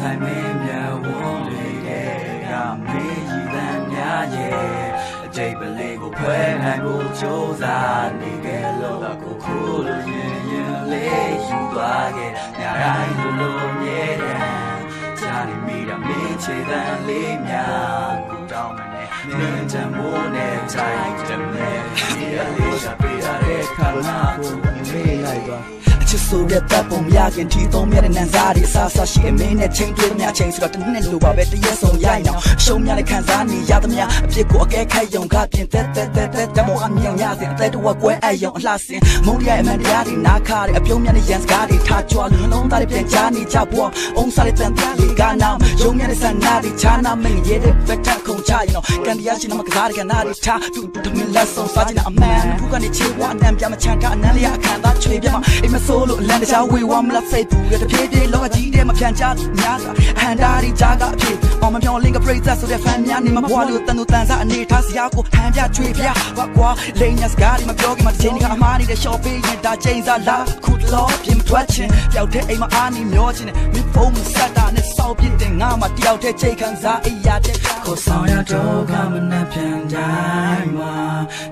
ဆိုင်မင်းမြန်ဝန်းတွေကမေးရည်တန်များရဲ့အကျိတ်ပလေးကိုဖွဲနိုင်ဖို့ကြိုးစားနေခဲ့လို့အခုခုလိုရင်လေးယူသွားခဲ့ညာတိုင်းလိုမြဲတယ်ကြာနေမိတာမင်းချေတန်လေးများကိုတောင်းမနေမင်းတမိုးနဲ့တိုင်းတမဲဒီအလေးရှာပေးရတဲ့ခါနာကိုမေးလိုက်ပါချစ်ဆိုတဲ့တပ်ပုံမရခင်ထီသုံးမြတဲ့နန်းစားတွေအစားစားရှိအမင်းနဲ့ချိန်တွေးသမျှချိန်ဆိုတော့တနည်းလိုပါပဲတရက်ဆုံးရိုက်အောင်အရှုံးများနဲ့ခံစားနေရသမျှအဖြစ်ကိုအကဲခတ်ယုံကပြင်တက်တမောအမြင်ရစေအသက်တော်ကွဲအယုံအလှဆင်မုန်းရရဲ့အမှန်တရားတွေနားခါတဲ့အပြုံးများနဲ့ရန်စကားတွေထားကြွလို့နှလုံးသားတွေပြန်ချနေကြပွားအုံစားတဲ့တန်ပြလေးကနာရုံများတဲ့ဆန္ဒတွေချာနာမင်းရဲ့တဲ့ဖက်တက်ခုံချရင်တော့ကန်တရားရှိနမကစားတဲ့ကနာတွေထားတူတမင်လက်ဆုံးစားချင်တဲ့အမှန်ဘူးကနေချေဝါအနံပြမချန်ကအနမ်းလေးအခမ်းသားချွေပြမအိမ်မဆိုးလို့အလန်တခြားဝေဝါမလားစိတ်ဘူးတဲ့တပြေးပြေးလောကကြီးထဲမှာပြန်ချများစွာအဟန်ဒါရီဂျာကအဖြစ်အောင်မပြောင်းလင်းကပရိသတ်ဆိုတဲ့ဖန်များနေမှာဘွားလို့တန်တူတန်စားအနေထားစရာကိုဟန်ပြချွေပြဘာကွာလိန်ညာစကားတွေမပြောခင်မှာတစ်ချိန်ကအမှားနေတဲ့ short ပေးရင်ဒါချိန်စားလားခုလောပြင်မထွက်ချင်ပျောက်တဲ့အိမ်မှာအားနေမျောချင်တယ်မင်းဖုန်းမဆက်တာနဲ့စောက်ပြစ်တယ်ငါမှတယောက်တည်းချိန်ခံစားအိယာတဲ့ခေါ်ဆောင်ရတော့ကမနဲ့ပြန်တိုင်းမှာ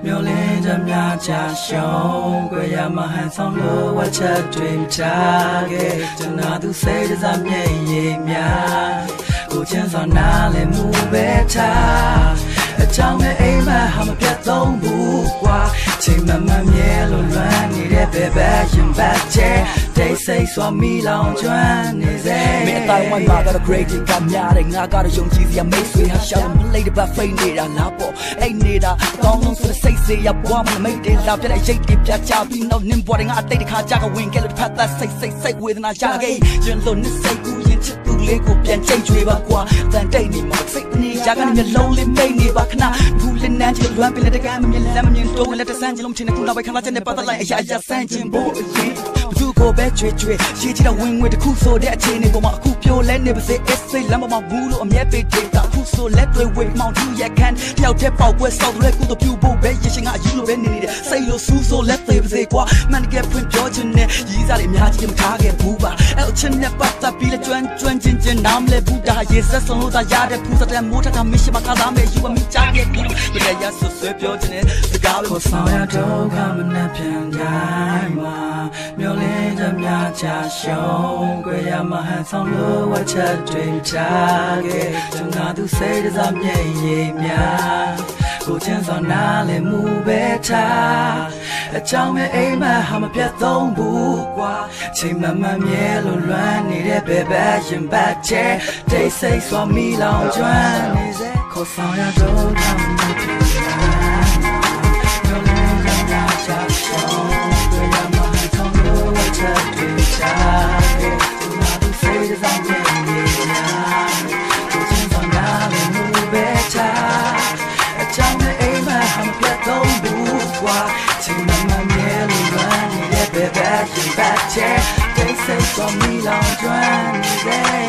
မျောလင်းကြများချရှုံးကြရမဟန်ဆောင်လို့ဝတ်ချက်တွေထားခဲ့ကျွန်တော်သူစိတ်စားမြဲရည်များကိုချမ်းစွာနားလည်မှုပဲထားအကြောင်းနဲ့အိမ်မှာဟာမပြတ်သုံးဘူးကွာချိန်မှမှမြဲလို့လွမ်းနေတဲ့ဘယ်ဘက်ရင်ဘက်ချဲတိတ်ဆိတ်စွာမီလောင်ကျွမ်းနေစေမင်းအတိုင်းဝိုင်းမှာတော့ grading ကများတယ်ငါကတော့ယုံကြည်စရာမိတ်ဆွေဟာရှောင်းမလေးတဲ့ဘက်ဖိတ်နေတာလားပေါ့အိတ်နေတာကောင်းလုံးဆိုတဲ့စိတ်စေရပွားမမိတ်တယ်လာပြတဲ့ရိတ်တွေပြချပြီးတော့နင်းပေါ်တယ်ငါအတိတ်တစ်ခါကြာကဝင်ခဲ့လို့ဖတ်သက်စိတ်ဝေဒနာရခဲ့ရင်လို့နှစ်စိတ်ကူရင်ချစ်သူလေးကိုပြန်ချိန်ချွေပါကွာတန်တိတ်နေမှာစိတ်နေကြာကနေမျက်လုံးလေးမိတ်နေပါခဏဘူးလင်းနှမ်းချစ်လွမ်းပင်တဲ့ကမ်းမမြင်လက်မမြင်တော့လက်တဆန်းချင်လို့မထင်တဲ့ခုနောက်ပဲခဏချက်နဲ့ပတ်သက်လိုက်အရာဆန်းချင်ဖို့အရေးသူကိုပဲချွေရေးချီတော့ဝင်ငွေတစ်ခုဆိုတဲ့အခြေအနေပေါ်မှာအခုပြိုလဲနေပါစေအစိတ်လမ်းပေါ်မှာဘူးလို့အမြဲပေးတယ်တာအခုဆိုလက်တွေဝေမောင်သူရက်ခန်းတယောက်တည်းပေါက်ပွဲဆောက်တဲ့ကုသပြူဖို့ပဲရရှင်ကအယူလိုပဲနေနေတယ်စိတ်လိုစူးဆိုလက်သေးပါစေကွာမန်ကဖွင့်ပြောချင်တဲ့ရီးစားတွေအများကြီးမထားခဲ့ဘူးပါအဲ့အချင်းနဲ့ပတ်သက်ပြီးလဲကျွမ်းချင်းနားမလဲဘူးဒါရေဆက်ဆုံးလို့သာရတဲ့ဖူးစတဲ့မိုးထတာမရှိမကားသားမဲ့ယူမချခဲ့ဘူးမတရားဆွဆွဲပြောချင်တဲ့စကားကိုဆောင်ရတော့ကမနဲ့ပြန်တိုင်းမှာမျောလင်းကြများချရှုံးကြရမဟန်ဆောင်လို့ဝတ်ချက်တွေထားခဲ့ကျွန်တော်သူစိတ်စားမြဲရည်များကိုချမ်းစွာနားလည်မှုပဲထားအကြောင်းမဲ့အိမ်မှာဟာမပြတ်သုံးဘူးကွာချိန်မှမှမြဲလို့လွမ်းနေတဲ့ဘယ်ဘက်ရင်ဘက်ချဲတိတ်ဆိတ်စွာမီလောင်ကျွမ်းနေစေခေါ်ဆောင်ရတော့ကမနဲ့ပြန်တိုင်းမျောလင်းကြများချရှုံးကြရမဟန်ဆောင်လို့ဝတ်ချက်တွေထားခဲ့ကျွန်တော်သူစိတ်စားမြဲရည်များကိုချမ်းစွာနားလည်မှုပဲထားအကြောင်းနဲ့အိမ်မှာဟာမပြတ်သုံးဘူးကွာချိန်မှမှမြဲလို့လွမ်းနေတဲ့ဘယ်ဘက်ရင်ဘက်ချဲတိတ်ဆိတ်စွာမီလောင်ကျွမ်းနေစေ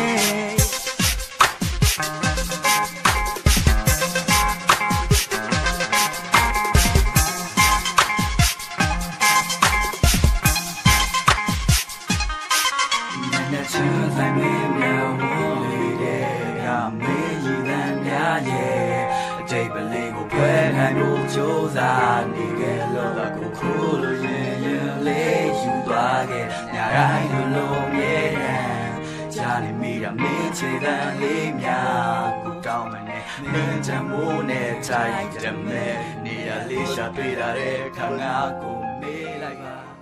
ချမ်းဆိုင်မင်းများဝန်းတွေကမေးရည်တန်များရဲ့အကျိတ်ပလေးကိုဖွဲနိုင်ဖို့ကြိုးစားနေခဲ့လို့အခုခုလိုရင်လေးယူသွားခဲ့ညာတိုင်းလိုမြဲတယ်ကြာနေမိတာမင်းချေတန်လေးများကိုတောင်းမနေမင်းတမိုးနဲ့တိုင်းတမဲနေရလေးရှာတွေ့တာတဲ့ခါငါကိုမေးလိုက်ပါ